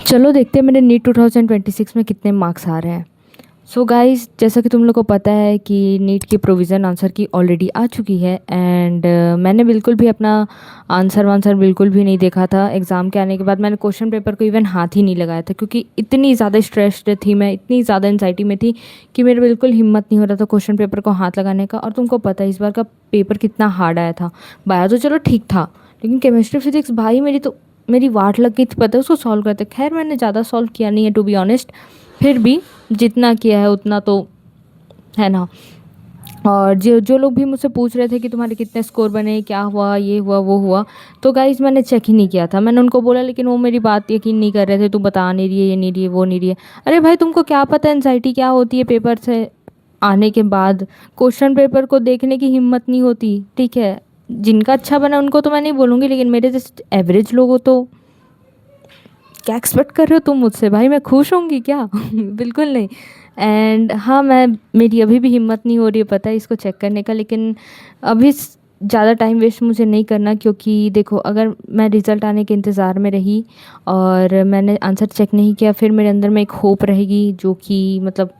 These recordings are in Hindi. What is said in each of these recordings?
चलो देखते हैं मेरे नीट 2026 में कितने मार्क्स आ रहे हैं। सो गाइस, जैसा कि तुम लोग को पता है कि नीट की प्रोविज़न आंसर की ऑलरेडी आ चुकी है एंड मैंने बिल्कुल भी अपना आंसर वांसर बिल्कुल भी नहीं देखा था। एग्ज़ाम के आने के बाद मैंने क्वेश्चन पेपर को इवन हाथ ही नहीं लगाया था, क्योंकि इतनी ज़्यादा स्ट्रेस्ड थी मैं, इतनी ज़्यादा एंजाइटी में थी कि मेरा बिल्कुल हिम्मत नहीं हो रहा था क्वेश्चन पेपर को हाथ लगाने का। और तुमको पता है इस बार का पेपर कितना हार्ड आया था। बायो तो चलो ठीक था, लेकिन केमिस्ट्री फिजिक्स भाई मेरी वाट लग गई थी, पता है उसको सॉल्व करते। खैर मैंने ज़्यादा सॉल्व किया नहीं है टू बी ऑनेस्ट, फिर भी जितना किया है उतना तो है ना। और जो जो लोग भी मुझसे पूछ रहे थे कि तुम्हारे कितने स्कोर बने, क्या हुआ, ये हुआ वो हुआ, तो गाइज मैंने चेक ही नहीं किया था। मैंने उनको बोला, लेकिन वो मेरी बात यकीन नहीं कर रहे थे। तू बता नहीं रही है, ये नहीं रही है, वो नहीं रही है। अरे भाई तुमको क्या पता एनजाइटी क्या होती है पेपर से आने के बाद। क्वेश्चन पेपर को देखने की हिम्मत नहीं होती, ठीक है। जिनका अच्छा बना उनको तो मैं नहीं बोलूँगी, लेकिन मेरे जैसे एवरेज लोग हो तो क्या एक्सपेक्ट कर रहे हो तुम मुझसे? भाई मैं खुश होंगी क्या? बिल्कुल नहीं। एंड हाँ, मेरी अभी भी हिम्मत नहीं हो रही है, पता है, इसको चेक करने का। लेकिन अभी ज़्यादा टाइम वेस्ट मुझे नहीं करना, क्योंकि देखो अगर मैं रिज़ल्ट आने के इंतज़ार में रही और मैंने आंसर चेक नहीं किया, फिर मेरे अंदर में एक होप रहेगी, जो कि मतलब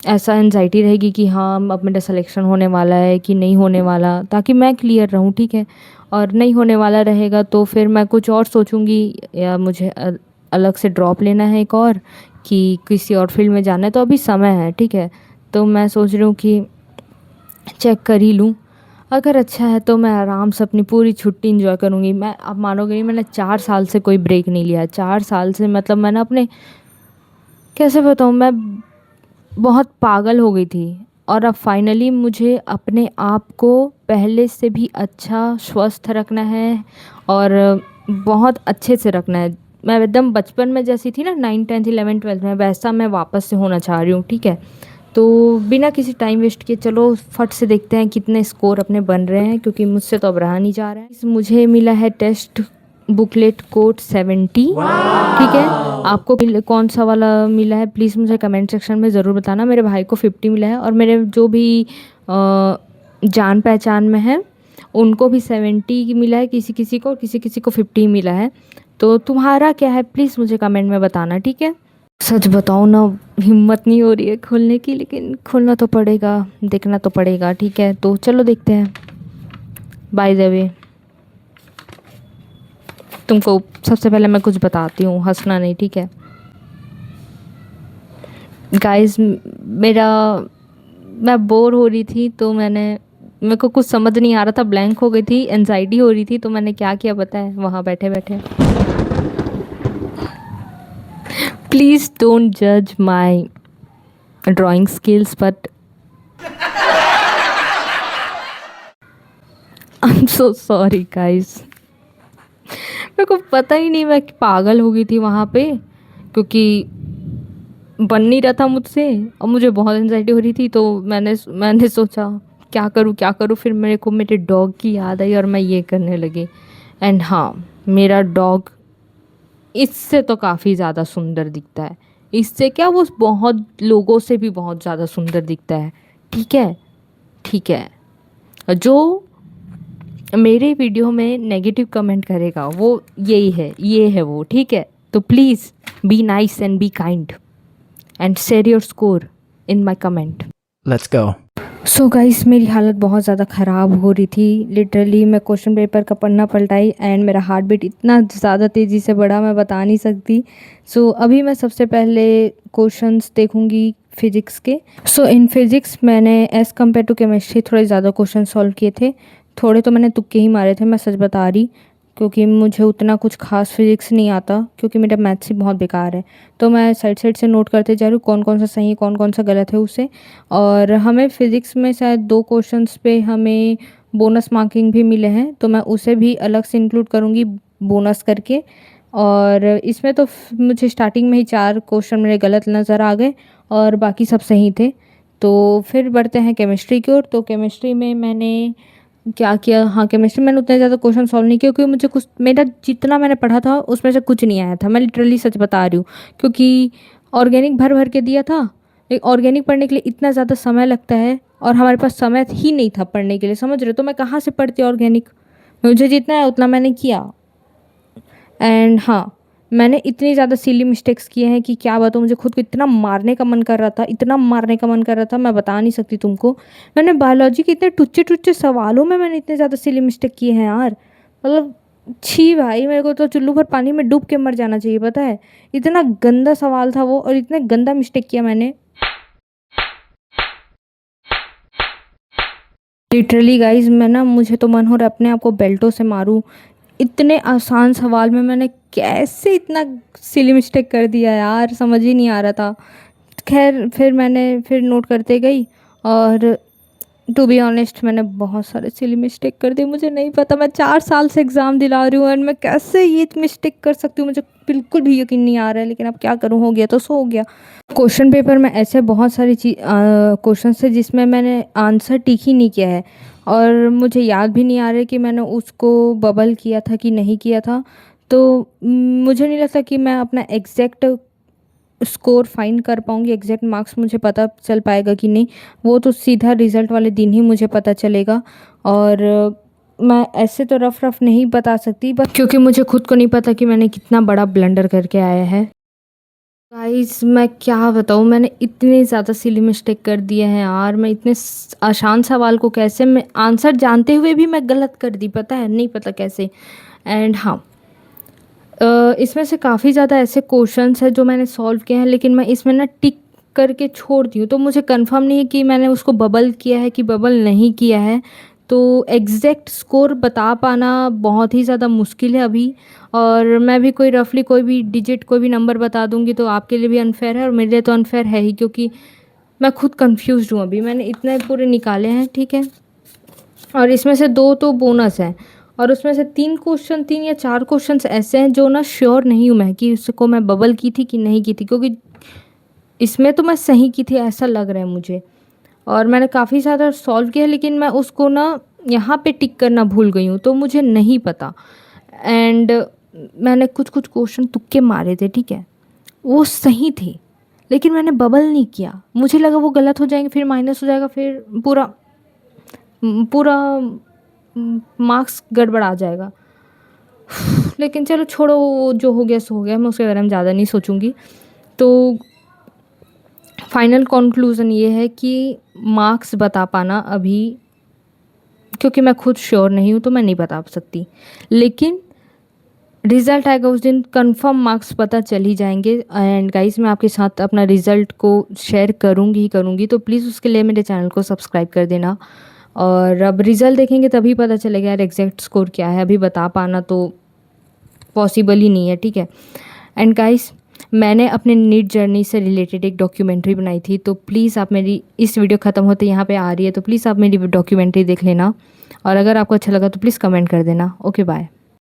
ऐसा एनजाइटी रहेगी कि हाँ अब मेरा सिलेक्शन होने वाला है कि नहीं होने वाला, ताकि मैं क्लियर रहूँ, ठीक है। और नहीं होने वाला रहेगा तो फिर मैं कुछ और सोचूंगी, या मुझे अलग से ड्रॉप लेना है एक और, कि किसी और फील्ड में जाना है। तो अभी समय है, ठीक है। तो मैं सोच रही हूँ कि चेक कर ही लूँ। अगर अच्छा है तो मैं आराम से अपनी पूरी छुट्टी इंजॉय करूँगी। मैं, आप मानोगे नहीं, मैंने 4 साल से कोई ब्रेक नहीं लिया है। 4 साल से मतलब मैंने अपने, कैसे बताऊँ, मैं बहुत पागल हो गई थी। और अब फाइनली मुझे अपने आप को पहले से भी अच्छा स्वस्थ रखना है और बहुत अच्छे से रखना है। मैं एकदम बचपन में जैसी थी ना, 9th 10th 11th 12th में, वैसा मैं वापस से होना चाह रही हूँ, ठीक है। तो बिना किसी टाइम वेस्ट किए चलो फट से देखते हैं कितने स्कोर अपने बन रहे हैं, क्योंकि मुझसे तो अब रहा नहीं जा रहा है। मुझे मिला है टेस्ट बुकलेट कोड 70, ठीक है। आपको कौन सा वाला मिला है प्लीज़ मुझे कमेंट सेक्शन में ज़रूर बताना। मेरे भाई को 50 मिला है, और मेरे जो भी जान पहचान में है उनको भी 70 की मिला है, किसी किसी को, किसी किसी को 50 मिला है। तो तुम्हारा क्या है प्लीज़ मुझे कमेंट में बताना, ठीक है। सच बताओ ना, हिम्मत नहीं हो रही है खोलने की, लेकिन खोलना तो पड़ेगा, देखना तो पड़ेगा, ठीक है। तो चलो देखते हैं। बाय द वे, तुमको सबसे पहले मैं कुछ बताती हूँ, हंसना नहीं, ठीक है। गाइस, मैं बोर हो रही थी, तो मेरे को कुछ समझ नहीं आ रहा था, ब्लैंक हो गई थी, एनजाइटी हो रही थी, तो मैंने क्या किया पता है, वहाँ बैठे बैठे, प्लीज़ डोंट जज माई drawing skills, but I am so sorry guys. मेरे को पता ही नहीं, मैं पागल हो गई थी वहाँ पे, क्योंकि बन नहीं रहा था मुझसे और मुझे बहुत एंजाइटी हो रही थी। तो मैंने सोचा क्या करूँ क्या करूँ, फिर मेरे को मेरे डॉग की याद आई और मैं ये करने लगी। एंड हाँ, मेरा डॉग इससे तो काफ़ी ज़्यादा सुंदर दिखता है। इससे क्या, वो बहुत लोगों से भी बहुत ज़्यादा सुंदर दिखता है, ठीक है। ठीक है, जो मेरे वीडियो में नेगेटिव कमेंट करेगा वो यही है, ये है वो, ठीक है। तो please be nice and be kind and share your score in my comment. Let's go. So guys, मेरी हालत बहुत ज़्यादा ख़राब हो रही थी। लिटरली मैं क्वेश्चन पेपर का पन्ना पलटाई एंड मेरा हार्ट बीट इतना ज़्यादा तेज़ी से बढ़ा, मैं बता नहीं सकती। सो अभी मैं सबसे पहले क्वेश्चंस देखूंगी फिज़िक्स के। सो इन फिज़िक्स मैंने एज़ कम्पेयर टू केमिस्ट्री थोड़े ज़्यादा क्वेश्चन सॉल्व किए थे। थोड़े तो मैंने तुक्के ही मारे थे, मैं सच बता रही, क्योंकि मुझे उतना कुछ खास फिज़िक्स नहीं आता, क्योंकि मेरा मैथ्स ही बहुत बेकार है। तो मैं साइड साइड से नोट करते जा रही हूँ कौन कौन सा सही है कौन कौन सा गलत है उसे। और हमें फ़िज़िक्स में शायद 2 क्वेश्चंस पे हमें बोनस मार्किंग भी मिले हैं, तो मैं उसे भी अलग से इंक्लूड करूँगी बोनस करके। और इसमें तो मुझे स्टार्टिंग में ही 4 क्वेश्चन मेरे गलत नज़र आ गए और बाकी सब सही थे। तो फिर बढ़ते हैं केमिस्ट्री की ओर। तो केमिस्ट्री में मैंने क्या किया, हाँ केमिस्ट्री मैंने उतने ज़्यादा क्वेश्चन सॉल्व नहीं किया, क्योंकि मुझे कुछ, मेरा जितना मैंने पढ़ा था उसमें से कुछ नहीं आया था, मैं लिटरली सच बता रही हूँ। क्योंकि ऑर्गेनिक भर भर के दिया था, लेकिन ऑर्गेनिक पढ़ने के लिए इतना ज़्यादा समय लगता है और हमारे पास समय ही नहीं था पढ़ने के लिए, समझ रहे हो। तो मैं कहाँ से पढ़ती ऑर्गेनिक, मुझे जितना है उतना मैंने किया। एंड हाँ, मैंने इतनी ज़्यादा सिली मिस्टेक्स किए हैं कि क्या बताऊँ, मुझे खुद को इतना मारने का मन कर रहा था, इतना मारने का मन कर रहा था, मैं बता नहीं सकती तुमको। मैंने बायोलॉजी के इतने टुच्चे-टुच्चे सवालों में मैंने इतने ज़्यादा सिली मिस्टेक किए हैं यार। मतलब छी भाई, मेरे को तो चुल्लू भर पानी में डूब के मर जाना चाहिए, पता है? इतना गंदा सवाल था वो और इतने गंदा मिस्टेक किया मैंने। लिटरली गाइज़ मैं ना, मुझे तो मन हो रहा है अपने आप को बेल्टों से मारूँ। इतने आसान सवाल में मैंने कैसे इतना सिली मिस्टेक कर दिया यार, समझ ही नहीं आ रहा था। खैर फिर मैंने फिर नोट करते गई और टू बी ऑनेस्ट मैंने बहुत सारे सिली मिस्टेक कर दिए। मुझे नहीं पता, मैं 4 साल से एग्ज़ाम दिला रही हूँ और मैं कैसे ये मिस्टेक कर सकती हूँ, मुझे बिल्कुल भी यकीन नहीं आ रहा है। लेकिन अब क्या करूँ, हो गया तो सो हो गया। क्वेश्चन पेपर में ऐसे बहुत सारी क्वेश्चन थे जिसमें मैंने आंसर टिक ही नहीं किया है और मुझे याद भी नहीं आ रहा है कि मैंने उसको बबल किया था कि नहीं किया था। तो मुझे नहीं लगता कि मैं अपना एग्जैक्ट स्कोर फाइंड कर पाऊँगी, एग्जैक्ट मार्क्स मुझे पता चल पाएगा कि नहीं, वो तो सीधा रिज़ल्ट वाले दिन ही मुझे पता चलेगा। और मैं ऐसे तो रफ़ रफ़ नहीं बता सकती, बट क्योंकि मुझे खुद को नहीं पता कि मैंने कितना बड़ा ब्लंडर करके आया है। गाइस मैं क्या बताऊँ, मैंने इतने ज़्यादा सिली मिस्टेक कर दिए हैं यार। मैं इतने आसान सवाल को कैसे, मैं आंसर जानते हुए भी मैं गलत कर दी, पता है, नहीं पता कैसे। एंड हाँ, इसमें से काफ़ी ज़्यादा ऐसे क्वेश्चंस हैं जो मैंने सॉल्व किए हैं, लेकिन मैं इसमें ना टिक करके छोड़ दी हूँ, तो मुझे कंफर्म नहीं है कि मैंने उसको बबल किया है कि बबल नहीं किया है। तो एग्जैक्ट स्कोर बता पाना बहुत ही ज़्यादा मुश्किल है अभी। और मैं भी कोई रफली कोई भी डिजिट कोई भी नंबर बता दूंगी तो आपके लिए भी अनफेयर है और मेरे लिए तो अनफेयर है ही, क्योंकि मैं खुद कंफ्यूज हूँ अभी। मैंने इतने पूरे निकाले हैं, ठीक है, और इसमें से 2 तो बोनस हैं और उसमें से 3 या 4 क्वेश्चंस ऐसे हैं जो ना श्योर नहीं हूँ मैं कि उसको मैं बबल की थी कि नहीं की थी, क्योंकि इसमें तो मैं सही की थी ऐसा लग रहा है मुझे। और मैंने काफ़ी ज़्यादा सॉल्व किया लेकिन मैं उसको ना यहाँ पे टिक करना भूल गई हूँ, तो मुझे नहीं पता। एंड मैंने कुछ कुछ क्वेश्चन तुक्के मारे थे, ठीक है, वो सही थे, लेकिन मैंने बबल नहीं किया। मुझे लगा वो गलत हो जाएंगे, फिर माइनस हो जाएगा, फिर पूरा पूरा मार्क्स गड़बड़ा जाएगा। लेकिन चलो छोड़ो, वो जो हो गया सो हो गया, मैं उसके बारे में ज़्यादा नहीं सोचूंगी। तो फाइनल कंक्लूज़न ये है कि मार्क्स बता पाना अभी, क्योंकि मैं खुद श्योर नहीं हूँ तो मैं नहीं बता सकती, लेकिन रिज़ल्ट आएगा उस दिन कंफर्म मार्क्स पता चल ही जाएंगे। एंड गाइस मैं आपके साथ अपना रिज़ल्ट को शेयर करूँगी ही करूँगी, तो प्लीज़ उसके लिए मेरे चैनल को सब्सक्राइब कर देना। और अब रिज़ल्ट देखेंगे तभी पता चलेगा यार एग्जैक्ट स्कोर क्या है, अभी बता पाना तो पॉसिबल ही नहीं है, ठीक है। एंड गाइस मैंने अपने नीट जर्नी से रिलेटेड एक डॉक्यूमेंट्री बनाई थी, तो प्लीज़ आप मेरी इस वीडियो ख़त्म होते यहाँ पे आ रही है, तो प्लीज़ आप मेरी डॉक्यूमेंट्री देख लेना और अगर आपको अच्छा लगा तो प्लीज़ कमेंट कर देना। Okay bye.